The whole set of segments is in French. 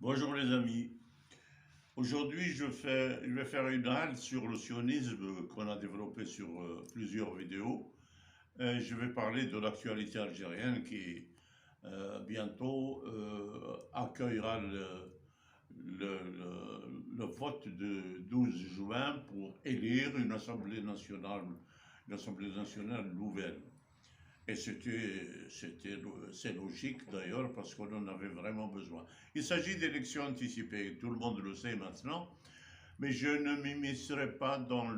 Bonjour les amis. Aujourd'hui, je vais faire une halte sur le sionisme qu'on a développé sur plusieurs vidéos. Je vais parler de l'actualité algérienne qui bientôt accueillera le vote de 12 juin pour élire une assemblée nationale nouvelle. Et c'est logique d'ailleurs parce qu'on en avait vraiment besoin. Il s'agit d'élections anticipées, tout le monde le sait maintenant, mais je ne m'immiscerai pas dans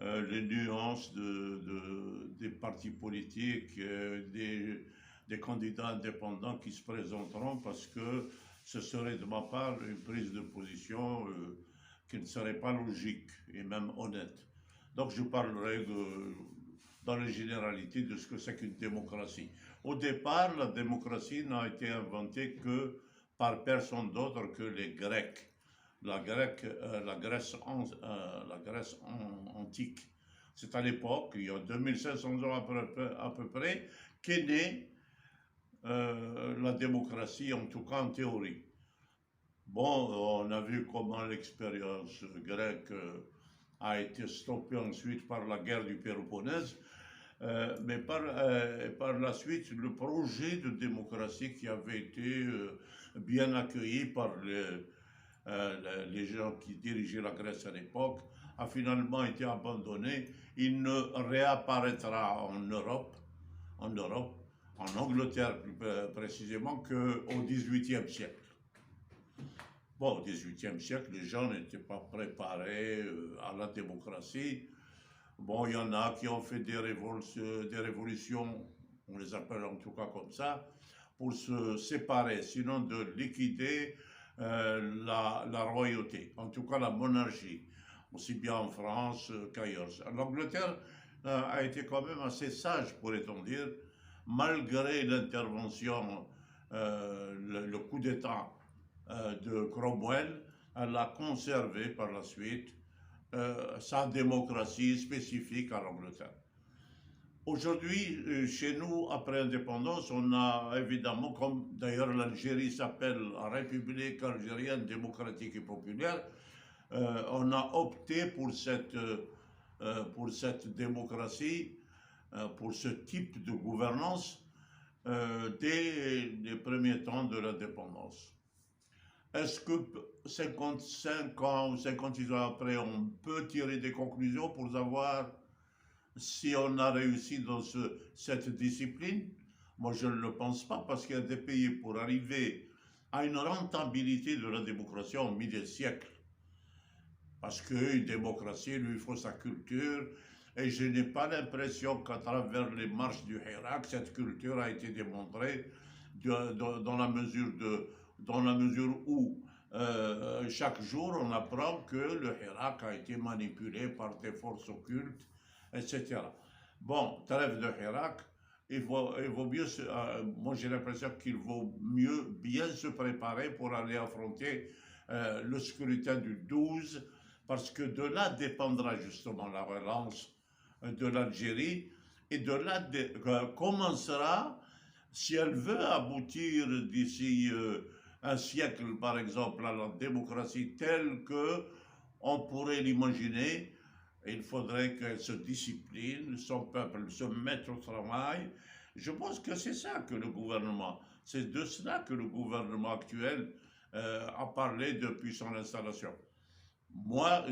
les nuances des partis politiques, des candidats indépendants qui se présenteront parce que ce serait de ma part une prise de position qui ne serait pas logique et même honnête. Donc je parlerai dans les généralités de ce que c'est qu'une démocratie. Au départ, la démocratie n'a été inventée que par personne d'autre que les Grecs. La Grèce antique. C'est à l'époque, il y a 2500 ans à peu près, qu'est née la démocratie, en tout cas en théorie. Bon, on a vu comment l'expérience grecque a été stoppée ensuite par la guerre du Péloponnèse, mais par la suite, le projet de démocratie qui avait été bien accueilli par les gens qui dirigeaient la Grèce à l'époque a finalement été abandonné. Il ne réapparaîtra en Angleterre plus précisément, qu'au XVIIIe siècle. Bon, au XVIIIe siècle, les gens n'étaient pas préparés à la démocratie. Bon, il y en a qui ont fait des révolutions, on les appelle en tout cas comme ça, pour se séparer, sinon de liquider la royauté, en tout cas la monarchie, aussi bien en France qu'ailleurs. L'Angleterre a été quand même assez sage, pourrait-on dire, malgré l'intervention, le coup d'État de Cromwell. Elle a conservé par la suite sa démocratie spécifique à l'Angleterre. Aujourd'hui, chez nous, après l'indépendance, on a évidemment, comme d'ailleurs l'Algérie s'appelle République algérienne démocratique et populaire, on a opté pour cette démocratie, pour ce type de gouvernance dès les premiers temps de l'indépendance. Est-ce que 55 ans ou 56 ans après, on peut tirer des conclusions pour savoir si on a réussi dans cette discipline? Moi, je ne le pense pas, parce qu'il y a des pays, pour arriver à une rentabilité de la démocratie, ont mis des siècles. Parce qu'une démocratie, lui, il faut sa culture, et je n'ai pas l'impression qu'à travers les marches du Hirak, cette culture a été démontrée dans la mesure où chaque jour on apprend que le Hirak a été manipulé par des forces occultes, etc. Bon, trêve de Hirak, il vaut mieux, moi j'ai l'impression qu'il vaut mieux bien se préparer pour aller affronter le scrutin du 12, parce que de là dépendra justement la relance de l'Algérie, et de là commencera, si elle veut aboutir d'ici un siècle, par exemple, à la démocratie telle que on pourrait l'imaginer. Il faudrait qu'elle se discipline, son peuple se mette au travail. Je pense que c'est ça que le gouvernement, c'est de cela que le gouvernement actuel a parlé depuis son installation. Moi,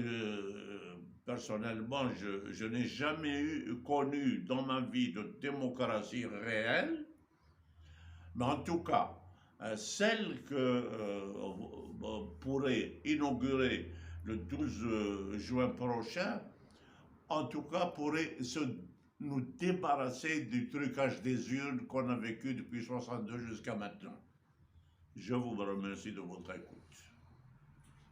personnellement, je n'ai jamais connu dans ma vie de démocratie réelle, mais en tout cas, celle que pourrait inaugurer le 12 juin prochain, en tout cas pourrait nous débarrasser du trucage des urnes qu'on a vécu depuis 62 jusqu'à maintenant. Je vous remercie de votre écoute.